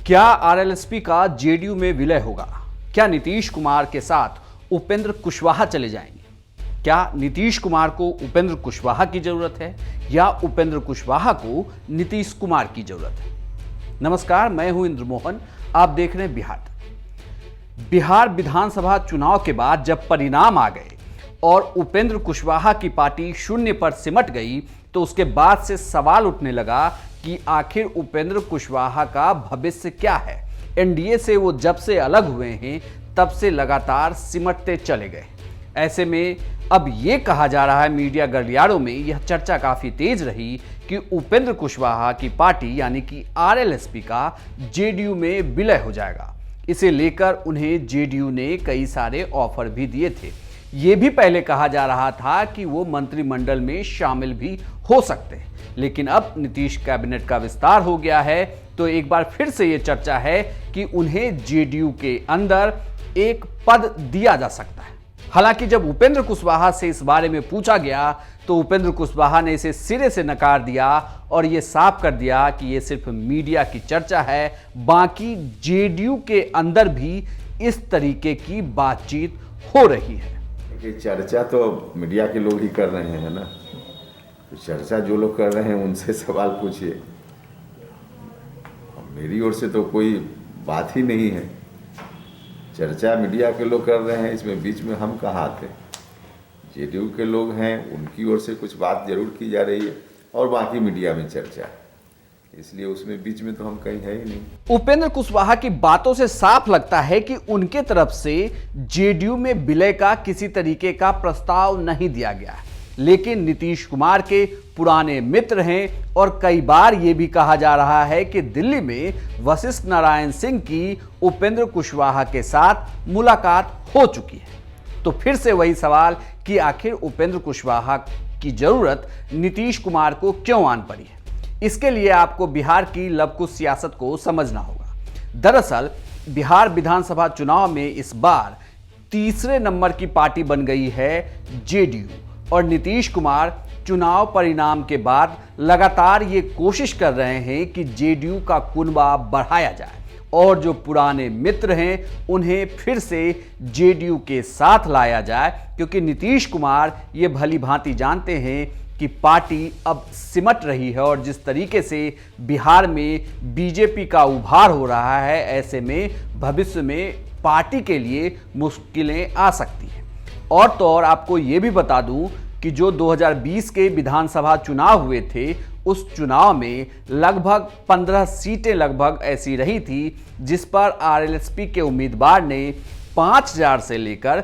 क्या आरएलएसपी का जेडीयू में विलय होगा? क्या नीतीश कुमार के साथ उपेंद्र कुशवाहा चले जाएंगे? क्या नीतीश कुमार को उपेंद्र कुशवाहा की जरूरत है या उपेंद्र कुशवाहा को नीतीश कुमार की जरूरत है? नमस्कार, मैं हूं इंद्र मोहन। आप देख रहे हैं बिहार विधानसभा चुनाव के बाद जब परिणाम आ गए और उपेंद्र कुशवाहा की पार्टी शून्य पर सिमट गई, तो उसके बाद से सवाल उठने लगा कि आखिर उपेंद्र कुशवाहा का भविष्य क्या है। एनडीए से वो जब से अलग हुए हैं तब से लगातार सिमटते चले गए। ऐसे में अब ये कहा जा रहा है, मीडिया गलियारों में यह चर्चा काफी तेज रही कि उपेंद्र कुशवाहा की पार्टी यानी कि आरएलएसपी का जेडीयू में विलय हो जाएगा। इसे लेकर उन्हें जेडीयू ने कई सारे ऑफर भी दिए थे। ये भी पहले कहा जा रहा था कि वो मंत्रिमंडल में शामिल भी हो सकते हैं, लेकिन अब नीतीश कैबिनेट का विस्तार हो गया है, तो एक बार फिर से ये चर्चा है कि उन्हें जेडीयू के अंदर एक पद दिया जा सकता है। हालांकि जब उपेंद्र कुशवाहा से इस बारे में पूछा गया तो उपेंद्र कुशवाहा ने इसे सिरे से नकार दिया और ये साफ कर दिया कि ये सिर्फ मीडिया की चर्चा है, बाकी जेडीयू के अंदर भी इस तरीके की बातचीत हो रही है। चर्चा तो मीडिया के लोग ही कर रहे हैं ना, तो चर्चा जो लोग कर रहे हैं उनसे सवाल पूछिए। मेरी ओर से तो कोई बात ही नहीं है। चर्चा मीडिया के लोग कर रहे हैं, इसमें बीच में हम कहाँ आते? जेडीयू के लोग हैं, उनकी ओर से कुछ बात जरूर की जा रही है और बाकी मीडिया में चर्चा है, इसलिए उसमें बीच में तो हम कहीं है ही नहीं। उपेंद्र कुशवाहा की बातों से साफ लगता है कि उनके तरफ से जेडीयू में विलय का किसी तरीके का प्रस्ताव नहीं दिया गया है, लेकिन नीतीश कुमार के पुराने मित्र हैं और कई बार यह भी कहा जा रहा है कि दिल्ली में वशिष्ठ नारायण सिंह की उपेंद्र कुशवाहा के साथ मुलाकात हो चुकी है। तो फिर से वही सवाल कि आखिर उपेंद्र कुशवाहा की जरूरत नीतीश कुमार को क्यों आन पड़ी है? इसके लिए आपको बिहार की लवकुश सियासत को समझना होगा। दरअसल बिहार विधानसभा चुनाव में इस बार तीसरे नंबर की पार्टी बन गई है जेडीयू, और नीतीश कुमार चुनाव परिणाम के बाद लगातार ये कोशिश कर रहे हैं कि जेडीयू का कुनबा बढ़ाया जाए और जो पुराने मित्र हैं उन्हें फिर से जेडीयू के साथ लाया जाए, क्योंकि नीतीश कुमार ये भली भांति जानते हैं कि पार्टी अब सिमट रही है और जिस तरीके से बिहार में बीजेपी का उभार हो रहा है, ऐसे में भविष्य में पार्टी के लिए मुश्किलें आ सकती हैं। और तो और आपको ये भी बता दूं कि जो 2020 के विधानसभा चुनाव हुए थे, उस चुनाव में लगभग 15 सीटें लगभग ऐसी रही थी जिस पर आरएलएसपी के उम्मीदवार ने 5000 से लेकर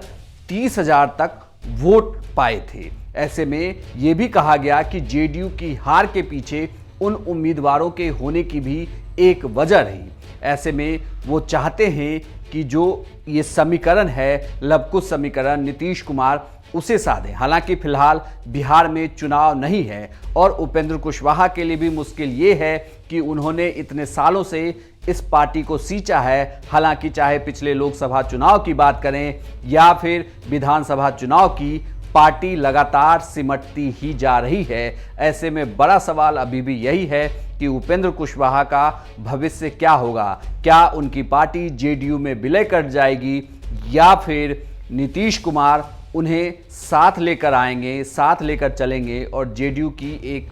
30,000 तक वोट पाए थे। ऐसे में यह भी कहा गया कि जेडीयू की हार के पीछे उन उम्मीदवारों के होने की भी एक वजह रही। ऐसे में वो चाहते हैं कि जो ये समीकरण है, लवकुश समीकरण, नीतीश कुमार उसे साधे। हालांकि फिलहाल बिहार में चुनाव नहीं है और उपेंद्र कुशवाहा के लिए भी मुश्किल ये है कि उन्होंने इतने सालों से इस पार्टी को सींचा है। हालांकि चाहे पिछले लोकसभा चुनाव की बात करें या फिर विधानसभा चुनाव की, पार्टी लगातार सिमटती ही जा रही है। ऐसे में बड़ा सवाल अभी भी यही है कि उपेंद्र कुशवाहा का भविष्य क्या होगा? क्या उनकी पार्टी जेडीयू में विलय कर जाएगी या फिर नीतीश कुमार उन्हें साथ लेकर आएंगे, साथ लेकर चलेंगे और जेडीयू की एक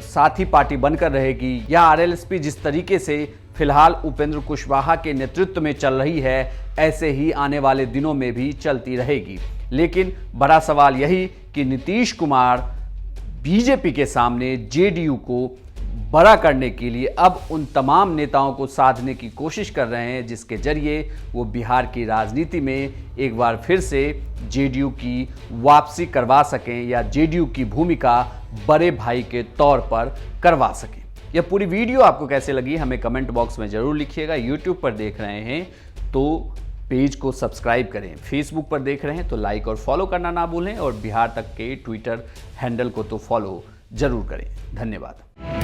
साथी पार्टी बनकर रहेगी, या आरएलएसपी जिस तरीके से फिलहाल उपेंद्र कुशवाहा के नेतृत्व में चल रही है ऐसे ही आने वाले दिनों में भी चलती रहेगी। लेकिन बड़ा सवाल यही कि नीतीश कुमार बीजेपी के सामने जेडीयू को बड़ा करने के लिए अब उन तमाम नेताओं को साधने की कोशिश कर रहे हैं जिसके जरिए वो बिहार की राजनीति में एक बार फिर से जेडीयू की वापसी करवा सकें या जेडीयू की भूमिका बड़े भाई के तौर पर करवा सकें। यह पूरी वीडियो आपको कैसे लगी हमें कमेंट बॉक्स में जरूर लिखिएगा। यूट्यूब पर देख रहे हैं तो पेज को सब्सक्राइब करें, फेसबुक पर देख रहे हैं तो लाइक और फॉलो करना ना भूलें और बिहार तक के ट्विटर हैंडल को तो फॉलो जरूर करें। धन्यवाद।